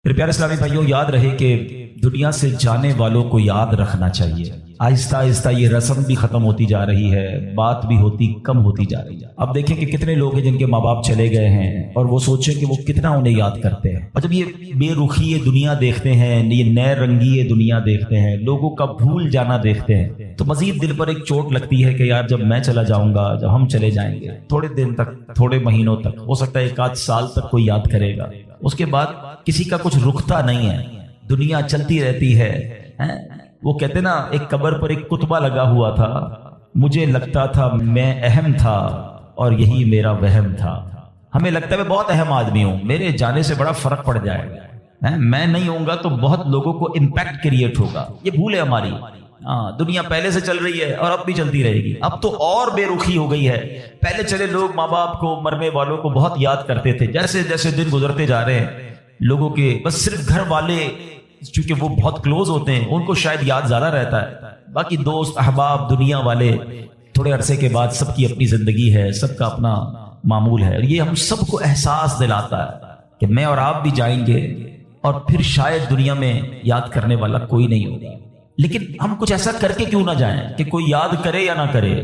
میرے پیارے اسلامی بھائیوں، یاد رہے کہ دنیا سے جانے والوں کو یاد رکھنا چاہیے۔ آہستہ آہستہ یہ رسم بھی ختم ہوتی جا رہی ہے، بات بھی کم ہوتی جا رہی ہے۔ اب دیکھیں کہ کتنے لوگ ہیں جن کے ماں باپ چلے گئے ہیں اور وہ سوچیں کہ وہ کتنا انہیں یاد کرتے ہیں، اور جب یہ بے رخی یہ دنیا دیکھتے ہیں، یہ نئے رنگی یہ دنیا دیکھتے ہیں، لوگوں کا بھول جانا دیکھتے ہیں، تو مزید دل پر ایک چوٹ لگتی ہے کہ یار جب میں چلا جاؤں گا، جب ہم چلے جائیں گے، تھوڑے دن تک، تھوڑے مہینوں تک، ہو سکتا ہے 1 آدھ سال تک کوئی یاد کرے گا، اس کے بعد کسی کا کچھ رکتا نہیں ہے، دنیا چلتی رہتی ہے۔ وہ کہتے نا، ایک قبر پر ایک کتبہ لگا ہوا تھا، مجھے لگتا تھا میں اہم تھا اور یہی میرا وہم تھا۔ ہمیں لگتا ہے میں بہت اہم آدمی ہوں، میرے جانے سے بڑا فرق پڑ جائے گا، میں نہیں ہوں گا تو بہت لوگوں کو امپیکٹ کریٹ ہوگا۔ یہ بھول ہے ہماری۔ دنیا پہلے سے چل رہی ہے اور اب بھی چلتی رہے گی۔ اب تو اور بے رخی ہو گئی ہے۔ پہلے چلے لوگ ماں باپ کو، مرنے والوں کو بہت یاد کرتے تھے، جیسے جیسے دن گزرتے جا رہے ہیں لوگوں کے بس صرف گھر والے، چونکہ وہ بہت کلوز ہوتے ہیں، ان کو شاید یاد زیادہ رہتا ہے، باقی دوست احباب دنیا والے تھوڑے عرصے کے بعد سب کی اپنی زندگی ہے، سب کا اپنا معمول ہے، اور یہ ہم سب کو احساس دلاتا ہے کہ میں اور آپ بھی جائیں گے اور پھر شاید دنیا میں یاد کرنے والا کوئی نہیں ہوگا۔ لیکن ہم کچھ ایسا کر کے کیوں نہ جائیں کہ کوئی یاد کرے یا نہ کرے،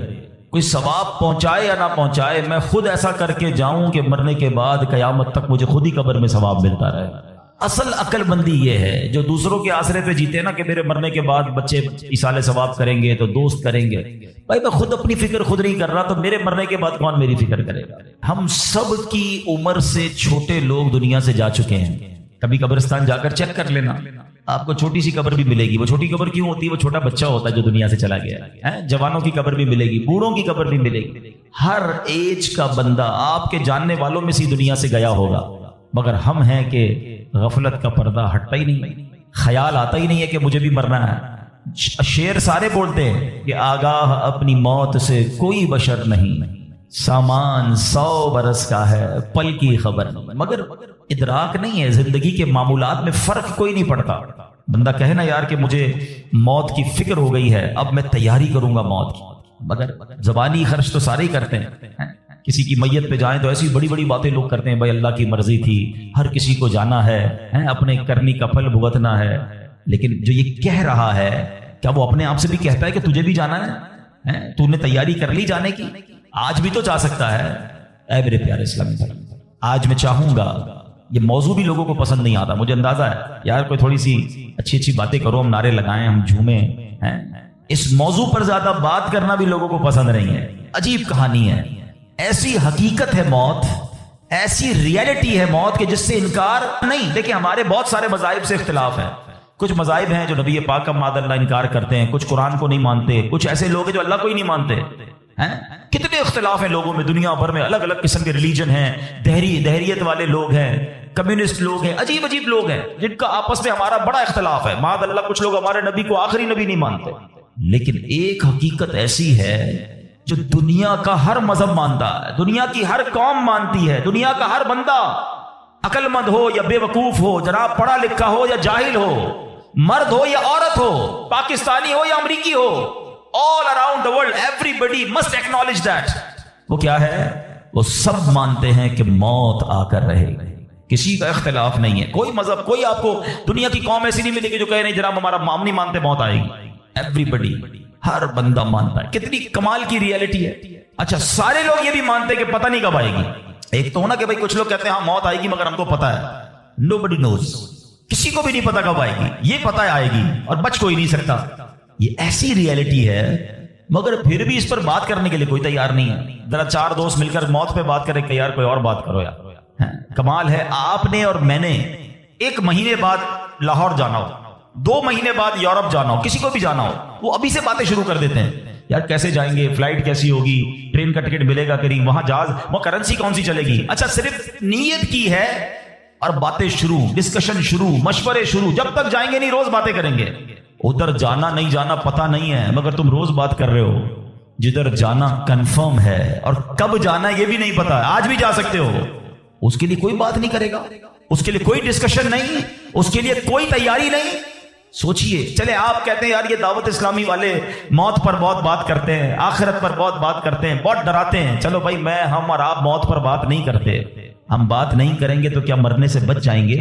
کوئی ثواب پہنچائے یا نہ پہنچائے، میں خود ایسا کر کے جاؤں کہ مرنے کے بعد قیامت تک مجھے خود ہی قبر میں ثواب ملتا رہے۔ اصل عقل مندی یہ ہے، جو دوسروں کے آسرے پہ جیتے ہیں نا کہ میرے مرنے کے بعد بچے ایصال ثواب کریں گے تو دوست کریں گے، بھائی میں خود اپنی فکر خود نہیں کر رہا تو میرے مرنے کے بعد کون میری فکر کرے گا؟ ہم سب کی عمر سے چھوٹے لوگ دنیا سے جا چکے ہیں۔ کبھی قبرستان جا کر چیک کر لینا، آپ کو چھوٹی سی قبر بھی ملے گی۔ وہ چھوٹی قبر کیوں ہوتی ہے؟ وہ چھوٹا بچہ ہوتا ہے جو دنیا سے چلا گیا ہے۔ جوانوں کی قبر بھی ملے گی، بوڑھوں کی قبر بھی ملے گی۔ ہر ایج کا بندہ آپ کے جاننے والوں میں سی دنیا سے گیا ہوگا، مگر ہم ہیں کہ غفلت کا پردہ ہٹتا ہی نہیں، خیال آتا ہی نہیں ہے کہ مجھے بھی مرنا ہے۔ شعر سارے بولتے ہیں کہ آگاہ اپنی موت سے کوئی بشر نہیں، سامان 100 برس کا ہے، پل کی خبر نہیں، مگر ادراک نہیں ہے۔ زندگی کے معمولات میں فرق کوئی نہیں پڑتا۔ بندہ کہے نا یار کہ مجھے موت کی فکر ہو گئی ہے، اب میں تیاری کروں گا موت کی، مگر زبانی خرچ تو سارے ہی کرتے ہیں۔ کسی کی میت پہ جائیں تو ایسی بڑی بڑی باتیں لوگ کرتے ہیں، بھائی اللہ کی مرضی تھی، ہر کسی کو جانا ہے، اپنے کرنی کا پھل بھگتنا ہے۔ لیکن جو یہ کہہ رہا ہے، کیا وہ اپنے آپ سے بھی کہتا ہے کہ تجھے بھی جانا ہے؟ تو نے تیاری کر لی جانے کی؟ آج بھی تو جا سکتا ہے۔ اے میرے پیارے اسلامی بھائی، آج میں چاہوں گا، یہ موضوع بھی لوگوں کو پسند نہیں آتا، مجھے اندازہ ہے، یار کوئی تھوڑی سی اچھی اچھی باتیں کرو، ہم نعرے لگائیں، ہم جھومیں۔ اس موضوع پر زیادہ بات کرنا بھی لوگوں کو پسند نہیں ہے۔ عجیب کہانی ہے، ایسی حقیقت ہے موت، ایسی ریئلٹی ہے موت کہ جس سے انکار نہیں۔ دیکھیں ہمارے بہت سارے مذاہب سے اختلاف ہے، کچھ مذاہب ہیں جو نبی پاک کا معاذ اللہ انکار کرتے ہیں، کچھ قرآن کو نہیں مانتے، کچھ ایسے لوگ ہیں جو اللہ کو ہی نہیں مانتے ہیں۔ کتنے اختلاف ہیں لوگوں میں، دنیا بھر میں الگ الگ قسم کے ریلیجن ہیں، دہریت والے لوگ ہیں، کمیونسٹ لوگ ہیں، عجیب عجیب لوگ ہیں جن کا آپس میں ہمارا بڑا اختلاف ہے۔ معاذ اللہ کچھ لوگ ہمارے نبی کو آخری نبی نہیں مانتے، لیکن ایک حقیقت ایسی ہے جو دنیا کا ہر مذہب مانتا ہے، دنیا کی ہر قوم مانتی ہے، دنیا کا ہر بندہ، عقل مند ہو یا بے وقوف ہو، جناب پڑھا لکھا ہو یا جاہل ہو، مرد ہو یا عورت ہو، پاکستانی ہو یا امریکی ہو، all around the world everybody must acknowledge that۔ وہ کیا ہے؟ وہ سب مانتے ہیں کہ موت آ کر رہے گی، کسی کا اختلاف نہیں ہے۔ کوئی مذہب، کوئی آپ کو دنیا کی قوم ایسی نہیں ملے گی جو کہے نہیں جناب ہمارا ہم نہیں مانتے موت آئے گی۔ ایوری، ہر بندہ مانتا ہے۔ کتنی کمال کی ریئلٹی ہے۔ اچھا، سارے لوگ یہ بھی مانتے کہ پتہ نہیں کب آئے گی۔ ایک تو ہونا کہ بھائی کچھ لوگ کہتے ہیں ہاں موت آئے گی مگر ہم کو پتہ ہے، nobody knows، کسی کو بھی نہیں پتا کب آئے گی، یہ پتہ ہے آئے گی اور بچ کوئی نہیں سکتا۔ یہ ایسی ریئلٹی ہے، مگر پھر بھی اس پر بات کرنے کے لیے کوئی تیار نہیں ہے۔ ذرا 4 دوست مل کر موت پہ بات کریں کہ یار کوئی اور بات کرو یار۔ کمال ہے، آپ نے اور میں نے 1 مہینے بعد لاہور جانا ہو، 2 مہینے بعد یورپ جانا ہو، کسی کو بھی جانا ہو، وہ ابھی سے باتیں شروع کر دیتے ہیں، یار کیسے جائیں گے، فلائٹ کیسی ہوگی، ٹرین کا ٹکٹ ملے گا کریم، وہاں جہاز، وہ کرنسی کون سی چلے گی۔ اچھا، صرف نیت کی ہے اور باتیں شروع، ڈسکشن شروع، مشورے شروع، جب تک جائیں گے نہیں روز باتیں کریں گے۔ ادھر جانا نہیں جانا پتہ نہیں ہے، مگر تم روز بات کر رہے ہو۔ جدھر جانا کنفرم ہے اور کب جانا یہ بھی نہیں پتا، آج بھی جا سکتے ہو، اس کے لیے کوئی بات نہیں کرے گا، اس کے لیے کوئی ڈسکشن نہیں، اس کے لیے کوئی تیاری نہیں۔ سوچئے، چلے آپ کہتے ہیں یار یہ دعوت اسلامی والے موت پر بہت بات کرتے ہیں، آخرت پر بہت بات کرتے ہیں، بہت ڈراتے ہیں۔ چلو بھائی، ہم اور آپ موت پر بات نہیں کرتے، ہم بات نہیں کریں گے تو کیا مرنے سے بچ جائیں گے؟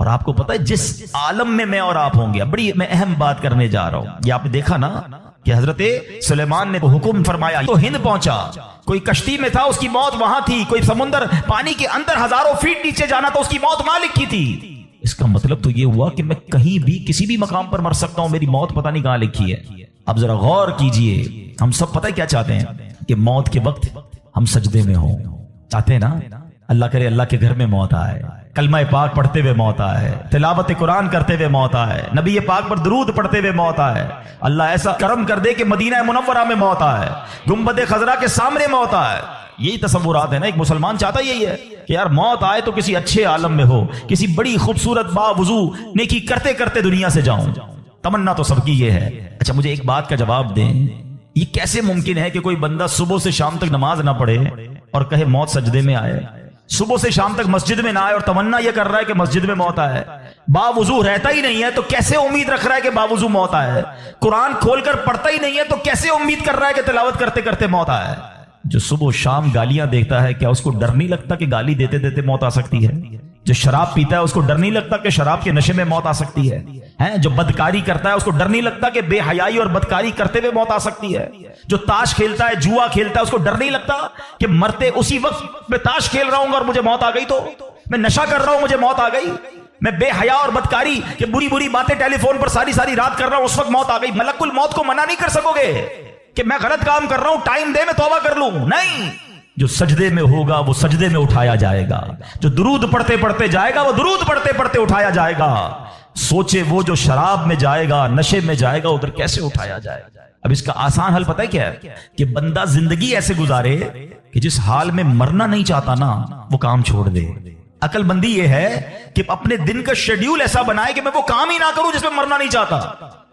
اور آپ کو پتا ہے جس عالم میں میں اور آپ ہوں گے، بڑی میں اہم بات کرنے جا رہا ہوں، یہ آپ نے دیکھا نا کہ حضرت سلیمان نے حکم فرمایا تو ہند پہنچا، کوئی کشتی میں تھا اس کی موت وہاں تھی، کوئی سمندر پانی کے اندر ہزاروں فیٹ نیچے جانا تو اس کی موت وہاں لکھی تھی۔ اس کا مطلب تو یہ ہوا کہ میں کہیں بھی کسی بھی مقام پر مر سکتا ہوں، میری موت پتہ نہیں کہاں لکھی ہے۔ اب ذرا غور کیجئے، ہم سب پتہ کیا چاہتے ہیں کہ موت کے وقت ہم سجدے میں ہوں، چاہتے ہیں نا؟ اللہ کرے اللہ کے گھر میں موت آئے، کلمہ پاک پڑھتے ہوئے موت آئے، تلاوت قرآن کرتے ہوئے موت آئے، نبی پاک پر درود پڑھتے ہوئے موت آئے، اللہ ایسا کرم کر دے کہ مدینہ منورہ میں موت آئے، گنبد خضرا کے سامنے موت آئے۔ یہی تصورات ہے نا، ایک مسلمان چاہتا یہی ہے کہ یار موت آئے تو کسی اچھے عالم میں ہو، کسی بڑی خوبصورت باوضو نیکی کرتے کرتے دنیا سے جاؤں، تمنا تو سب کی یہ ہے۔ اچھا مجھے ایک بات کا جواب دیں، یہ کیسے ممکن ہے کہ کوئی بندہ صبح سے شام تک نماز نہ پڑھے اور کہے موت سجدے میں آئے، صبح سے شام تک مسجد میں نہ آئے اور تمنا یہ کر رہا ہے کہ مسجد میں موت آئے، باوضو رہتا ہی نہیں ہے تو کیسے امید رکھ رہا ہے کہ باوضو موت آئے، قرآن کھول کر پڑھتا ہی نہیں ہے تو کیسے امید کر رہا ہے کہ تلاوت کرتے کرتے موت آئے؟ جو صبح و شام گالیاں دیکھتا ہے کیا اس کو ڈر نہیں لگتا کہ گالی دیتے دیتے موت آ سکتی ہے؟ جو شراب پیتا ہے اس کو ڈر نہیں لگتا کہ شراب کے نشے میں موت آ سکتی ہے؟ جو بدکاری کرتا ہے اس کو ڈر نہیں لگتا کہ بے حیائی اور بدکاری کرتے ہوئے موت آ سکتی ہے؟ جو تاش کھیلتا ہے، جوا کھیلتا ہے، اس کو ڈر نہیں لگتا کہ مرتے اسی وقت میں تاش کھیل رہا ہوں اور مجھے موت آ گئی، تو میں نشہ کر رہا ہوں مجھے موت آ گئی، میں بے حیا اور بدکاری کہ بری بری باتیں ٹیلی فون پر ساری ساری رات کر رہا ہوں، اس وقت موت آ گئی، ملک الموت کو منع نہیں کر سکو گے کہ میں غلط کام کر رہا ہوں، ٹائم دے میں توبہ کر لوں؟ نہیں، جو سجدے میں ہوگا وہ سجدے میں اٹھایا جائے گا، جو درود پڑھتے پڑھتے جائے گا وہ درود پڑھتے پڑھتے اٹھایا جائے گا۔ سوچے وہ جو شراب میں جائے گا، نشے میں جائے گا، ادھر کیسے اٹھایا جائے گا؟ اب اس کا آسان حل پتہ ہے کیا ہے؟ کہ بندہ زندگی ایسے گزارے کہ جس حال میں مرنا نہیں چاہتا نا وہ کام چھوڑ دے۔ عقل بندی یہ ہے کہ اپنے دن کا شیڈیول ایسا بنائے کہ میں وہ کام ہی نہ کروں جس میں مرنا نہیں چاہتا،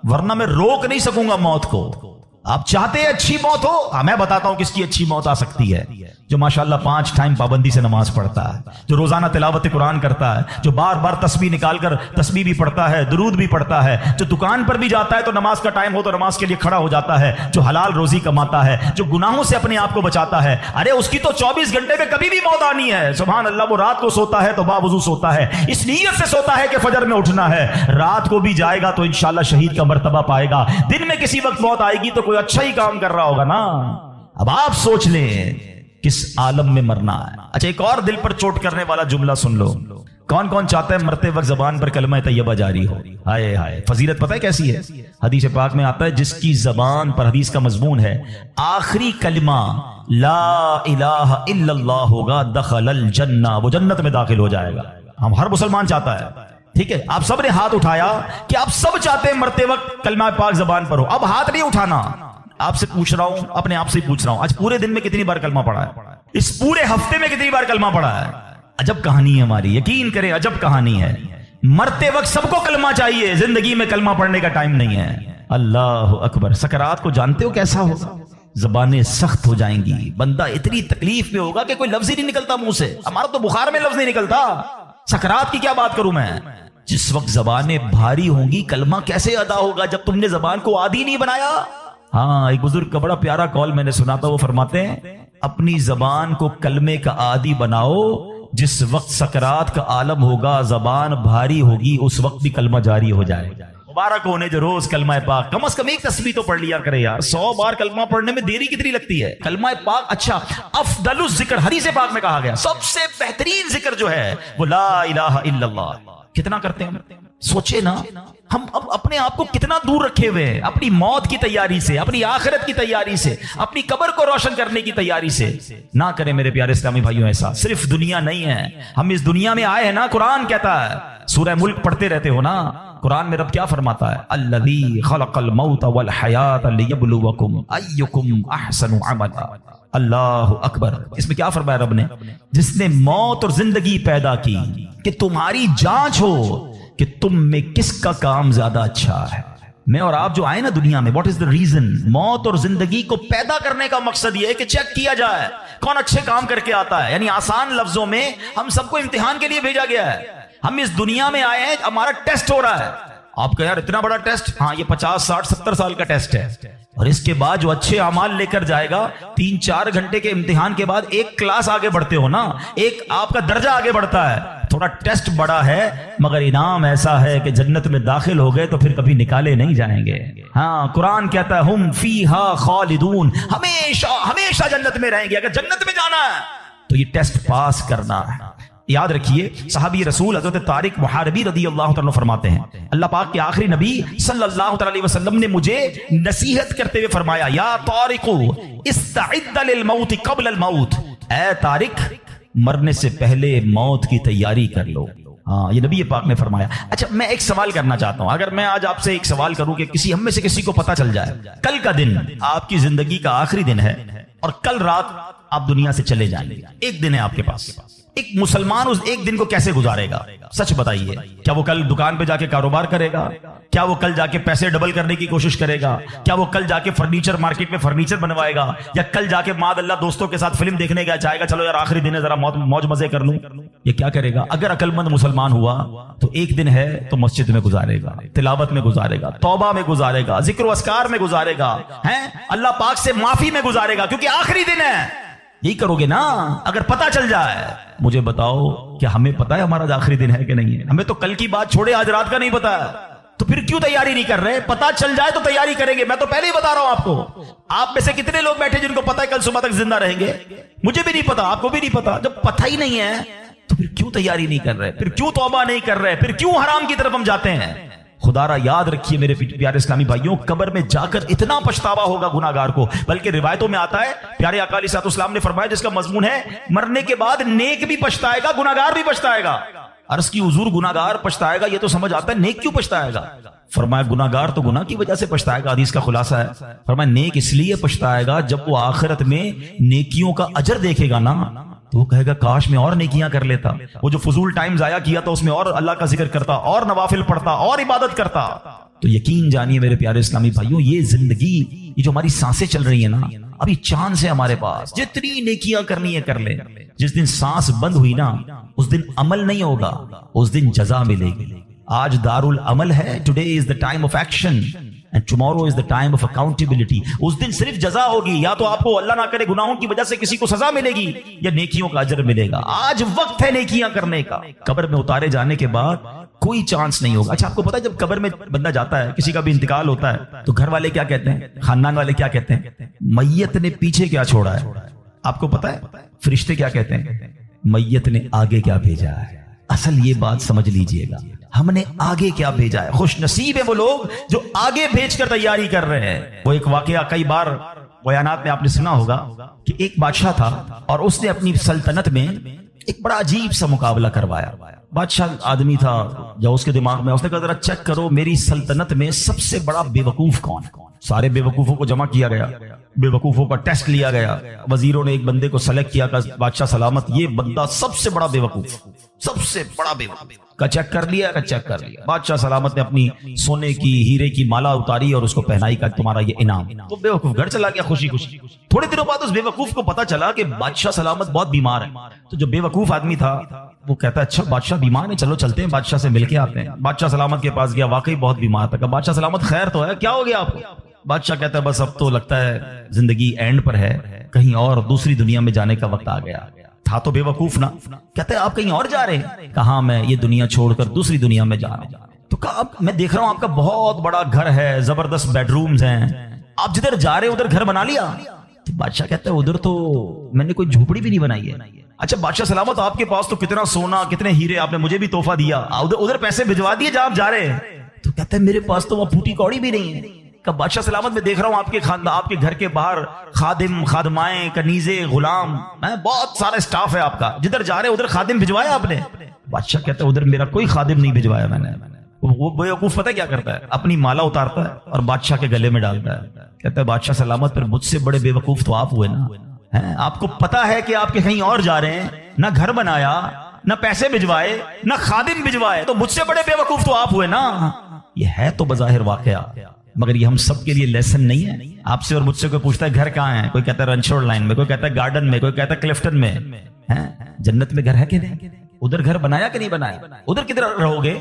ورنہ میں روک نہیں سکوں گا موت کو۔ آپ چاہتے ہیں اچھی موت ہو؟ میں بتاتا ہوں کس کی اچھی موت آ سکتی ہے۔ جو ماشاءاللہ 5 ٹائم پابندی سے نماز پڑھتا ہے، جو روزانہ تلاوت قرآن کرتا ہے، جو بار بار تسبیح نکال کر تسبیح بھی پڑھتا ہے، درود بھی پڑھتا ہے، جو دکان پر بھی جاتا ہے تو نماز کا ٹائم ہو تو نماز کے لیے کھڑا ہو جاتا ہے، جو حلال روزی کماتا ہے، جو گناہوں سے اپنے آپ کو بچاتا ہے، ارے اس کی تو 24 گھنٹے میں کبھی بھی موت آنی ہے۔ سبحان اللہ، وہ رات کو سوتا ہے تو باوضو سوتا ہے، اس نیت سے سوتا ہے کہ فجر میں اٹھنا ہے، رات کو بھی جائے گا تو انشاءاللہ شہید کا مرتبہ پائے گا، دن میں کسی وقت موت آئے گی تو کوئی اچھا ہی کام کر رہا ہوگا نا۔ اب آپ سوچ لیں کس عالم میں مرنا ہے۔ اچھا ایک اور دل پر چوٹ کرنے والا جملہ سن لو، کون کون چاہتا ہے مرتے وقت زبان پر کلمہ طیبہ جاری ہو؟ ہائے ہائے، فضیلت پتہ ہے کیسی ہے؟ حدیث پاک میں آتا ہے جس کی زبان پر، حدیث کا مضمون ہے، آخری کلمہ لا الہ الا اللہ ہوگا، دخل الجنہ، وہ جنت میں داخل ہو جائے گا۔ ہم ہر مسلمان چاہتا ہے، ٹھیک ہے؟ آپ سب نے ہاتھ اٹھایا کہ آپ سب چاہتے ہیں مرتے وقت کلمہ پاک زبان پر ہو۔ اب ہاتھ نہیں اٹھانا، آپ سے پوچھ رہا ہوں، اپنے آپ سے پوچھ رہا ہوں، آج پورے دن میں کتنی بار کلمہ پڑھا ہے؟ اس پورے ہفتے میں کتنی بار کلمہ پڑھا ہے؟ عجب کہانی ہے ہماری، یقین کریں عجب کہانی ہے۔ مرتے وقت سب کو کلمہ چاہیے، زندگی میں کلمہ پڑھنے کا ٹائم نہیں ہے۔ اللہ اکبر، سکرات کو جانتے ہو کیسا ہوگا؟ زبانیں سخت ہو جائیں گی، بندہ اتنی تکلیف میں ہوگا کہ کوئی لفظ ہی نہیں نکلتا منہ سے۔ ہمارا تو بخار میں لفظ نہیں نکلتا، سکرات کی کیا بات کروں میں؟ جس وقت زبانیں بھاری ہوں گی کلمہ کیسے ادا ہوگا جب تم نے زبان کو عادی نہیں بنایا؟ ہاں، ایک بزرگ کا بڑا پیارا قول میں نے سنا تھا، وہ فرماتے ہیں اپنی زبان کو کلمے کا عادی بناؤ، جس وقت سکرات کا عالم ہوگا زبان بھاری ہوگی اس وقت بھی کلمہ جاری ہو جائے۔ مبارک ہونے جو روز کلمہ پاک کم از کم ایک تسبیح تو پڑھ لیا کرے یار۔ 100 بار کلمہ پڑھنے میں دیری کتنی لگتی ہے؟ کلمہ پاک اچھا افضل الذکر، حدیث پاک میں کہا گیا سب سے بہترین ذکر جو ہے وہ لا الہ الا اللہ۔ کتنا کرتے ہیں؟ سوچے نا، ہم اب اپنے آپ کو کتنا دور رکھے ہوئے ہیں اپنی موت کی تیاری سے، اپنی آخرت کی تیاری سے، اپنی قبر کو روشن کرنے کی تیاری سے۔ نہ کریں میرے پیارے اسلامی بھائیوں ایسا، صرف دنیا نہیں ہے، ہم اس دنیا میں آئے ہیں نا، قرآن کہتا ہے، سورہ ملک پڑھتے رہتے ہو نا، قرآن میں رب کیا فرماتا ہے؟ الذی خلق الموت والحیات لیبلوکم ایکم احسن عملا۔ اللہ اکبر، اس میں کیا فرمایا رب نے؟ جس نے موت اور زندگی پیدا کی کہ تمہاری جانچ ہو کہ تم میں کس کا کام زیادہ اچھا ہے۔ میں اور آپ جو آئے نا دنیا میں، واٹ از دا ریزن؟ موت اور زندگی کو پیدا کرنے کا مقصد یہ ہے کہ چیک کیا جائے کون اچھے کام کر کے آتا ہے۔ یعنی آسان لفظوں میں ہم سب کو امتحان کے لیے بھیجا گیا ہے، ہم اس دنیا میں آئے ہیں، ہمارا ٹیسٹ ہو رہا ہے۔ آپ کہیں یار اتنا بڑا ٹیسٹ؟ ہاں، یہ 50 60 70 سال کا ٹیسٹ ہے، اور اس کے بعد جو اچھے اعمال لے کر جائے گا، 3 4 گھنٹے کے امتحان کے بعد ایک کلاس آگے بڑھتے ہو نا، ایک آپ کا درجہ آگے بڑھتا ہے، تھوڑا ٹیسٹ بڑا ہے مگر انعام ایسا ہے کہ جنت میں داخل ہو گئے تو پھر کبھی نکالے نہیں جائیں گے. ہاں قرآن کہتا ہے ہم فیہا خالدون، ہمیشہ ہمیشہ جنت میں رہیں گے. اگر جنت میں جانا ہے تو یہ ٹیسٹ پاس کرنا ہے. یاد رکھیے صحابی رسول حضرت طارق محاربی رضی اللہ تعالیٰ فرماتے ہیں اللہ پاک کے آخری نبی صلی اللہ علیہ وسلم نے مجھے نصیحت کرتے ہوئے فرمایا یا طارق استعد للموت قبل الموت، اے طارق مرنے سے پہلے موت کی تیاری کر لو. ہاں یہ نبی پاک نے فرمایا. اچھا میں ایک سوال کرنا چاہتا ہوں، اگر میں آج آپ سے ایک سوال کروں کہ ہم میں سے کسی کو پتا چل جائے کل کا دن آپ کی زندگی کا آخری دن ہے اور کل رات آپ دنیا سے چلے جائیں گے، ایک دن ہے آپ کے پاس، ایک مسلمان اس ایک دن کو کیسے گزارے گا؟ سچ بتائیے. کیا وہ کل دکان پہ جا کے کاروبار کرے گا؟ کیا وہ کل جا کے پیسے ڈبل کرنے کی کوشش کرے گا؟ کیا وہ کل جا کے فرنیچر مارکیٹ میں فرنیچر بنوائے گا؟ یا کل جا کے معاذ اللہ دوستوں کے ساتھ فلم دیکھنے گیا چاہے گا چلو یار آخری دن ہے ذرا موج مزے کر لوں؟ یہ کیا کرے گا؟ اگر عقل مند مسلمان ہوا تو ایک دن ہے تو مسجد میں گزارے گا، تلاوت میں گزارے گا، توبہ میں گزارے گا، ذکر و اذکار میں گزارے گا، اللہ پاک سے معافی میں گزارے گا، کیونکہ آخری دن ہے. یہی کرو گے نا؟ اگر پتا چل جائے مجھے بتاؤ کہ ہمیں پتا ہے ہمارا آخری دن ہے کہ نہیں ہے؟ ہمیں تو کل کی بات چھوڑے آج رات کا نہیں پتا ہے، تو پھر کیوں تیاری نہیں کر رہے؟ پتا چل جائے تو تیاری کریں گے. میں تو پہلے ہی بتا رہا ہوں آپ کو. آپ میں سے کتنے لوگ بیٹھے جن کو پتا ہے کل صبح تک زندہ رہیں گے؟ مجھے بھی نہیں پتا، آپ کو بھی نہیں پتا. جب پتہ ہی نہیں ہے تو پھر کیوں تیاری نہیں کر رہے؟ پھر کیوں توبہ نہیں کر رہے؟ پھر کیوں حرام کی طرف ہم جاتے ہیں؟ خدا را یاد رکھیے میرے پیارے اسلامی بھائیوں، قبر میں جا کر اتنا پچھتاوا ہوگا گناہگار کو. بلکہ روایتوں میں آتا ہے پیارے آقا علیہ السلام نے فرمایا جس کا مضمون ہے مرنے کے بعد نیک بھی پچھتائے گا گناہگار بھی پچھتائے گا. عرض کی حضور گناہگار پچھتائے گا یہ تو سمجھ آتا ہے، نیک کیوں پچھتائے گا؟ فرمایا گناہگار تو گناہ کی وجہ سے پچھتائے گا، حدیث کا خلاصہ ہے. فرمایا نیک اس لیے پچھتائے گا جب وہ آخرت میں نیکیوں کا اجر دیکھے گا نا تو وہ کہے گا کاش میں اور نیکیاں کر لیتا، وہ جو فضول ٹائم ضائع کیا تھا اس میں اور اللہ کا ذکر کرتا، اور نوافل پڑھتا، اور عبادت کرتا. تو یقین جانیے میرے پیارے اسلامی بھائیوں، یہ زندگی یہ جو ہماری سانسیں چل رہی ہیں نا ابھی چاند سے ہمارے پاس، جتنی نیکیاں کرنی ہے کر لیں. جس دن سانس بند ہوئی نا اس دن عمل نہیں ہوگا، اس دن جزا ملے گی. آج دار العمل ہے، today is the time of action and tomorrow is the time of accountability. اس دن صرف جزا ہوگی، یا تو آپ کو اللہ نہ کرے گناہوں کی وجہ سے کسی کو سزا ملے گی یا نیکیوں کا اجر ملے گا. آج وقت ہے نیکیاں کرنے کا. قبر میں اتارے جانے کے بعد کوئی چانس نہیں ہوگا. اچھا آپ کو پتا ہے جب قبر میں بندہ جاتا ہے، کسی کا بھی انتقال ہوتا ہے تو گھر والے کیا کہتے ہیں، خاندان والے کیا کہتے ہیں؟ میت نے پیچھے کیا چھوڑا ہے؟ آپ کو پتا ہے فرشتے کیا کہتے ہیں؟ میت نے آگے کیا بھیجا ہے. اصل یہ بات سمجھ لیجئے گا، ہم نے آگے کیا بھیجا ہے. خوش نصیب ہے وہ لوگ جو آگے بھیج کر تیاری کر رہے ہیں. وہ ایک واقعہ کئی بار بیانات میں آپ نے سنا ہوگا کہ ایک بادشاہ تھا اور اس نے اپنی سلطنت میں ایک بڑا عجیب سا مقابلہ کروایا. بادشاہ آدمی تھا، جو اس کے دماغ میں اس نے کہا ذرا چیک کرو میری سلطنت میں سب سے بڑا بے وقوف کون ہے. سارے بے وقوفوں کو جمع کیا گیا، بے وقوفوں کا ٹیسٹ لیا گیا. وزیروں نے ایک بندے کو سلیکٹ کیا کہ بادشاہ سلامت یہ بندہ سب سے بڑا بے وقوف، سب سے بڑا بے وقوف کا چیک کر لیا. بادشاہ سلامت نے اپنی سونے کی ہیرے کی مالا اتاری اور اس کو پہنائی کا تمہارا یہ انعام. وہ بے وقوف گھر چلا گیا خوشی خوشی. تھوڑے دنوں بعد اس بے وقوف کو پتا چلا کہ بادشاہ سلامت بہت بیمار ہے. تو جو بے وقوف آدمی تھا وہ کہتا ہے اچھا بادشاہ بیمار ہے، چلو چلتے ہیں بادشاہ سے مل کے آتے ہیں. بادشاہ سلامت کے پاس گیا، واقعی بہت بیمار تھا. بادشاہ سلامت خیر تو ہے، کیا ہو گیا آپ کو؟ بادشاہ کہتا ہے بس اب تو لگتا ہے زندگی اینڈ پر ہے، کہیں اور دوسری دنیا میں جانے کا وقت آ گیا. تھا تو بے وقوف نا. کہتے ہیں آپ کہیں اور جا رہے ہیں؟ کہاں میں یہ دنیا چھوڑ کر دوسری دنیا میں جا رہا ہوں. تو کہا میں دیکھ رہا ہوں آپ کا بہت بڑا گھر ہے، زبردست بیڈ رومز ہیں، آپ جدھر جا رہے ہیں ادھر گھر بنا لیا؟ تو بادشاہ کہتا ہے ادھر تو میں نے کوئی جھوپڑی بھی نہیں بنائی ہے. اچھا بادشاہ سلامت آپ کے پاس تو کتنا سونا کتنے ہیرے آپ نے مجھے بھی تحفہ دیا، ادھر پیسے بھجوا دیے جہاں آپ جا رہے ہیں. تو کہتا ہے میرے پاس تو وہ پھوٹی کوڑی بھی نہیں ہے. بادشاہ سلامت میں دیکھ رہا ہوں آپ کے گھر کے باہر خادم، خادمائیں، کنیزے، غلام، بہت سارا اسٹاف ہے آپ کا، جدھر جا رہے ادھر خادم بھجوایا آپ نے؟ بادشاہ کہتا ہے ادھر میرا کوئی خادم نہیں بھجوایا میں نے. وہ بے وقوف پتہ کیا کرتا ہے، اپنی مالا اتارتا ہے اور بادشاہ کے گلے میں ڈالتا ہے. کہتا ہے بادشاہ سلامت پر مجھ سے بڑے بے وقوف تو آپ ہوئے نا. آپ کو پتا ہے کہ آپ کے کہیں اور جا رہے ہیں، نہ گھر بنایا، نہ پیسے بھجوائے، نہ خادم بھجوائے، تو مجھ سے بڑے بے وقوف تو آپ ہوئے نا. یہ ہے تو بظاہر واقعہ، مگر یہ ہم سب کے لیے لیسن نہیں ہے. آپ سے اور مجھ سے کوئی پوچھتا ہے گھر کہاں ہے، کوئی کہتا ہے رنچوڑ لائن میں، کوئی کہتا ہے گارڈن میں، کوئی کہتا ہے کلفٹن میں. جنت میں گھر ہے کہ نہیں؟ ادھر گھر بنایا کہ نہیں بنایا؟ ادھر کدھر رہو گے؟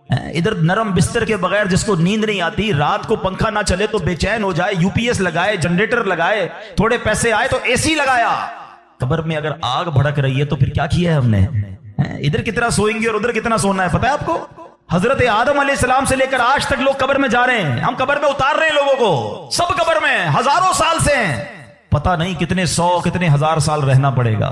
ادھر نرم بستر کے بغیر جس کو نیند نہیں آتی، رات کو پنکھا نہ چلے تو بے چین ہو جائے، یو پی ایس لگائے، جنریٹر لگائے، تھوڑے پیسے آئے تو اے سی لگایا. قبر میں اگر آگ بھڑک رہی ہے تو پھر کیا کیا ہے ہم نے؟ ادھر کتنا سوئیں گے اور ادھر کتنا سونا ہے پتہ ہے آپ کو؟ حضرت آدم علیہ السلام سے لے کر آج تک لوگ قبر میں جا رہے ہیں، ہم قبر میں اتار رہے ہیں لوگوں کو، سب قبر میں ہزاروں سال سے ہیں، پتہ نہیں کتنے سو کتنے ہزار سال رہنا پڑے گا،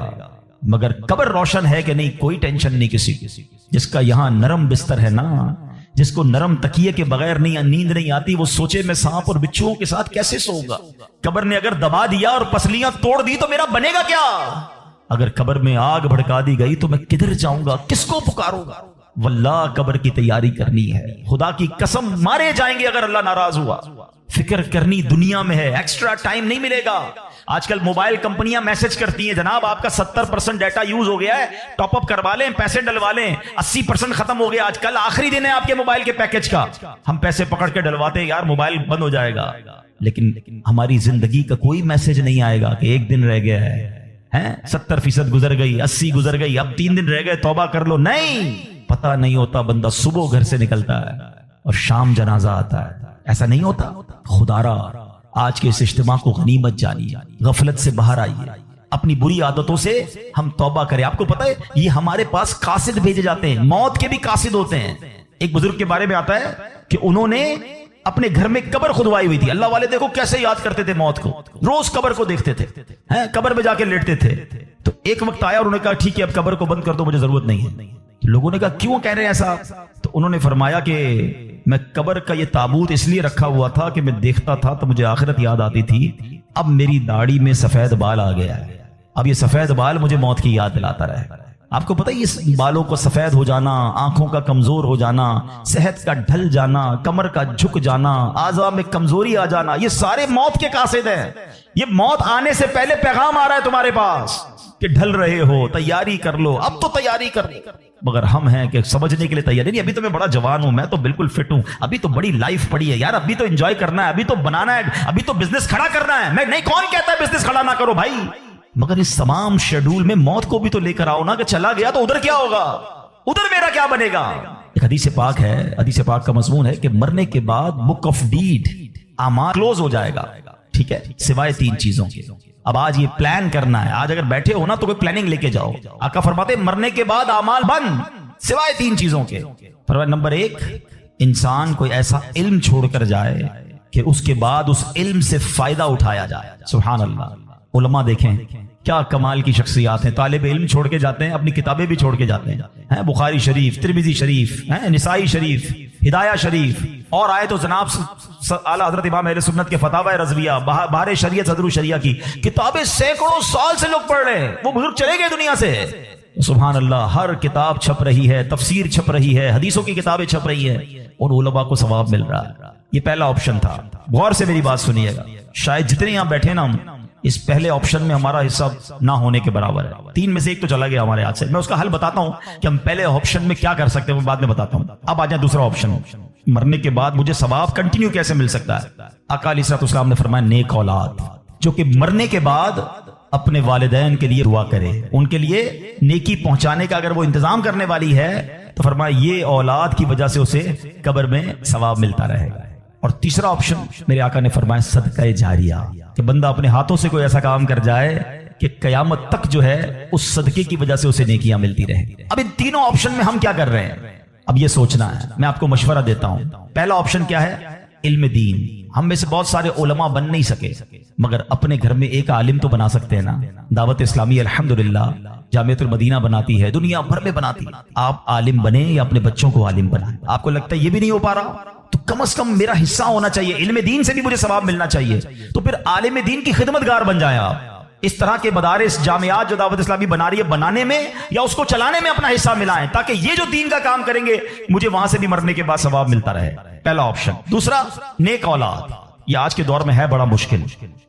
مگر قبر روشن ہے کہ نہیں کوئی ٹینشن نہیں کسی کی۔ جس کا یہاں نرم بستر ہے نا، جس کو نرم تکیے کے بغیر نیند نہیں آتی، وہ سوچے میں سانپ اور بچھوؤں کے ساتھ کیسے سوؤں گا؟ قبر نے اگر دبا دیا اور پسلیاں توڑ دی تو میرا بنے گا کیا؟ اگر قبر میں آگ بھڑکا دی گئی تو میں کدھر جاؤں گا، کس کو پکاروں گا؟ واللہ قبر کی تیاری کرنی ہے، خدا کی قسم مارے جائیں گے اگر اللہ ناراض ہوا۔ فکر کرنی دنیا میں ہے، ایکسٹرا ٹائم نہیں ملے گا۔ آج کل موبائل کمپنیاں میسج کرتی ہیں جناب آپ کا 70% ڈیٹا یوز ہو گیا ہے، ٹاپ اپ کروا لیں، پیسے ڈلوا لیں، 80% ختم ہو گیا، آج کل آخری دن ہے آپ کے موبائل کے پیکج کا، ہم پیسے پکڑ کے ڈلواتے ہیں، یار موبائل بند ہو جائے گا، لیکن ہماری زندگی کا کوئی میسج نہیں آئے گا کہ ایک دن رہ گیا ہے، 70% گزر گئی، 80 گزر گئی، اب 3 دن رہ گئے، توبہ کر لو۔ نہیں، پتہ نہیں ہوتا، بندہ صبح گھر سے نکلتا ہے اور شام جنازہ آتا ہے، ایسا نہیں ہوتا؟ خدا را آج کے اس اجتماع کو غنیمت جانیے، غفلت سے باہر آئیے، اپنی بری عادتوں سے ہم توبہ کریں۔ آپ کو پتہ ہے یہ ہمارے پاس قاصد بھیجے جاتے ہیں، موت کے بھی قاصد ہوتے ہیں۔ ایک بزرگ کے بارے میں آتا ہے کہ انہوں نے اپنے گھر میں قبر کھدوائی ہوئی تھی، اللہ والے دیکھو کیسے یاد کرتے تھے موت کو، روز قبر کو دیکھتے تھے، قبر میں جا کے لیٹتے تھے۔ تو ایک وقت آیا اور انہوں نے کہا ٹھیک ہے اب قبر کو بند کر دو، مجھے ضرورت نہیں ہے۔ لوگوں نے کہا کیوں کہہ رہے ہیں ایسا؟ تو انہوں نے فرمایا کہ میں قبر کا یہ تابوت اس لیے رکھا ہوا تھا کہ میں دیکھتا تھا تو مجھے آخرت یاد آتی تھی، اب میری داڑھی میں سفید بال آ گیا ہے، اب یہ سفید بال مجھے موت کی یاد دلاتا رہے۔ آپ کو پتہ ہے اس بالوں کو سفید ہو جانا، آنکھوں کا کمزور ہو جانا، صحت کا ڈھل جانا، کمر کا جھک جانا، اعضاء میں کمزوری آ جانا، یہ سارے موت کے قاصد ہیں۔ یہ موت آنے سے پہلے پیغام آ رہا ہے تمہارے پاس کہ ڈھل رہے ہو، تیاری کر لو، اب تو تیاری کر لو۔ مگر ہم ہیں کہ سمجھنے کے لیے تیار نہیں، ابھی تو میں بڑا جوان ہوں، میں تو بالکل فٹ ہوں، ابھی تو بڑی لائف پڑی ہے یار، ابھی تو انجوائے کرنا ہے، ابھی تو بنانا ہے، ابھی تو بزنس کھڑا کرنا ہے۔ میں نہیں، کون کہتا ہے بزنس کھڑا نہ کرو بھائی، مگر اس تمام شیڈول میں موت کو بھی تو لے کر آؤ نا، کہ چلا گیا تو ادھر کیا ہوگا، ادھر میرا کیا بنے گا۔ ایک حدیث پاک ہے، حدیث پاک کا مضمون ہے کہ مرنے کے بعد بک آف ڈیڈ، اعمال کلوز ہو جائے گا، ٹھیک ہے، سوائے 3 چیزوں کے۔ اب آج یہ پلان کرنا ہے، آج اگر بیٹھے ہو نا تو کوئی پلاننگ لے کے جاؤ۔ آقا فرماتے ہیں مرنے کے بعد اعمال بند سوائے 3 چیزوں کے۔ فرمایا نمبر 1، انسان کوئی ایسا علم چھوڑ کر جائے کہ اس کے بعد اس علم سے فائدہ اٹھایا جائے۔ سبحان اللہ، علماء دیکھیں کیا کمال کی شخصیات ہیں، طالب علم چھوڑ کے جاتے ہیں، اپنی کتابیں بھی چھوڑ کے جاتے ہیں، بخاری شریف، ترمذی شریف، نسائی شریف، ہدایہ شریف، اور آئے تو جناب اعلیٰ حضرت امام اہل سنت کے فتاوی رضویہ، بہار شریعت صدر الشریعہ کی کتابیں سینکڑوں سال سے لوگ پڑھ رہے ہیں، وہ بزرگ چلے گئے دنیا سے۔ سبحان اللہ، ہر کتاب چھپ رہی ہے، تفسیر چھپ رہی ہے، حدیثوں کی کتابیں چھپ رہی ہیں، ان علماء کو ثواب مل رہا ہے۔ یہ پہلا آپشن تھا، غور سے میری بات سنیے گا، شاید جتنے یہاں بیٹھے نا اس پہلے آپشن میں ہمارا حصہ نہ ہونے کے برابر ہے، 3 میں سے 1 تو چلا گیا ہمارے ہاتھ سے۔ میں اس کا حل بتاتا ہوں کہ ہم پہلے آپشن میں کیا کر سکتے ہیں، وہ بعد میں بتاتا ہوں۔ اب آ جائیں دوسرا آپشن، مرنے کے بعد مجھے ثواب کنٹینیو کیسے مل سکتا ہے۔ آقا علیہ الصلوۃ والسلام نے فرمایا نیک اولاد جو کہ مرنے کے بعد اپنے والدین کے لیے دعا کرے، ان کے لیے نیکی پہنچانے کا اگر وہ انتظام کرنے والی ہے تو فرمایا یہ اولاد کی وجہ سے اسے قبر میں ثواب ملتا رہے گا۔ اور تیسرا آپشن میرے آقا نے فرمایا صدقہ جاریہ، کہ بندہ اپنے ہاتھوں سے کوئی ایسا کام کر جائے کہ قیامت تک جو ہے اس صدقے کی وجہ سے اسے نیکیاں ملتی رہے۔ اب ان تینوں آپشن میں ہم کیا کر رہے ہیں، اب یہ سوچنا ہے۔ میں آپ کو مشورہ دیتا ہوں، پہلا آپشن کیا ہے، علم دین۔ ہم میں سے بہت سارے علماء بن نہیں سکے، مگر اپنے گھر میں ایک عالم تو بنا سکتے ہیں نا۔ دعوت اسلامی الحمدللہ جامعۃ المدینہ بناتی ہے، دنیا بھر میں بناتی ہے۔ آپ عالم بنے یا اپنے بچوں کو عالم بنائیں۔ آپ کو لگتا ہے یہ بھی نہیں ہو پا رہا تو کم از کم میرا حصہ ہونا چاہیے، علم دین سے بھی مجھے ثواب ملنا چاہیے، تو پھر عالم دین کی خدمت گار بن جائیں آپ۔ اس طرح کے مدارس، جامعات جو دعوت اسلامی بنا رہی ہے، بنانے میں یا اس کو چلانے میں اپنا حصہ ملائیں، تاکہ یہ جو دین کا کام کریں گے مجھے وہاں سے بھی مرنے کے بعد ثواب ملتا رہے۔ پہلا آپشن۔ دوسرا، نیک اولاد۔ یہ آج کے دور میں ہے بڑا مشکل،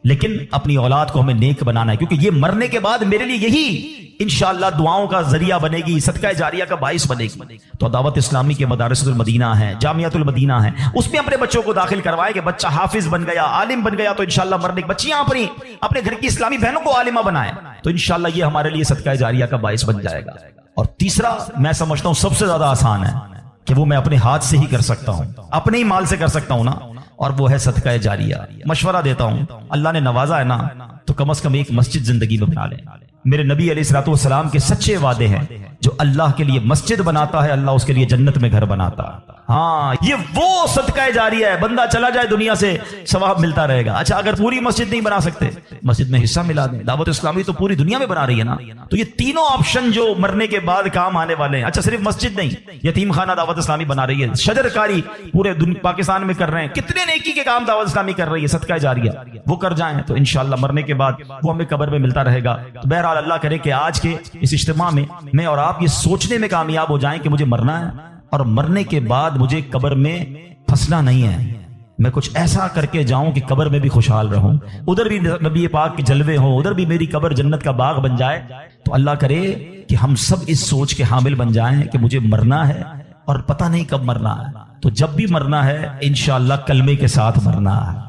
لیکن اپنی اولاد کو ہمیں نیک بنانا ہے، کیونکہ یہ مرنے کے بعد میرے لیے یہی انشاءاللہ دعاؤں کا ذریعہ بنے گی، صدقہ جاریہ کا باعث بنے گی۔ تو دعوت اسلامی کے مدارس المدینہ ہیں، جامعۃ المدینہ ہیں، اس میں اپنے بچوں کو داخل کروائے کہ بچہ حافظ بن گیا، عالم بن گیا تو انشاءاللہ مرنے کے بچیاں اپنے گھر کی اسلامی بہنوں کو عالمہ بنائیں، تو انشاءاللہ یہ ہمارے لیے صدقہ جاریہ کا باعث بن جائے گا۔ اور تیسرا میں سمجھتا ہوں سب سے زیادہ آسان ہے کہ وہ میں اپنے ہاتھ سے ہی کر سکتا ہوں، اپنے ہی مال سے کر سکتا ہوں نا، اور وہ ہے صدقہ جاریہ۔ مشورہ دیتا ہوں، اللہ نے نوازا ہے نا تو کم از کم ایک مسجد زندگی میں بنا لیں۔ میرے نبی علیہ الصلوۃ والسلام کے سچے وعدے ہیں، جو اللہ کے لیے مسجد بناتا ہے اللہ اس کے لیے جنت میں گھر بناتا ہے۔ ہاں یہ وہ صدقہ جاریہ ہے، بندہ چلا جائے دنیا سے ثواب ملتا رہے گا۔ اچھا اگر پوری مسجد نہیں بنا سکتے، مسجد میں حصہ ملا دیں۔ دعوت اسلامی تو پوری دنیا میں بنا رہی ہے نا، تو یہ تینوں آپشن جو مرنے کے بعد کام آنے والے ہیں۔ اچھا صرف مسجد نہیں، یتیم خانہ دعوت اسلامی بنا رہی ہے، شجر کاری پورے پاکستان میں کر رہے ہیں، کتنے نیکی کے کام دعوت اسلامی کر رہی ہے، صدقہ جاریہ وہ کر جائیں تو انشاءاللہ مرنے کے بعد وہ ہمیں قبر میں ملتا رہے گا۔ تو بہرحال اللہ کرے کہ آج کے اس اجتماع میں اور آپ یہ سوچنے میں کامیاب ہو جائیں کہ مجھے مرنا ہے اور مرنے کے بعد مجھے قبر میں پھنسنا نہیں ہے، میں کچھ ایسا کر کے جاؤں کہ قبر میں بھی خوشحال رہوں، ادھر بھی نبی پاک کے جلوے ہوں، ادھر بھی میری قبر جنت کا باغ بن جائے۔ تو اللہ کرے کہ ہم سب اس سوچ کے حامل بن جائیں کہ مجھے مرنا ہے اور پتہ نہیں کب مرنا ہے، تو جب بھی مرنا ہے انشاءاللہ کلمے کے ساتھ مرنا ہے۔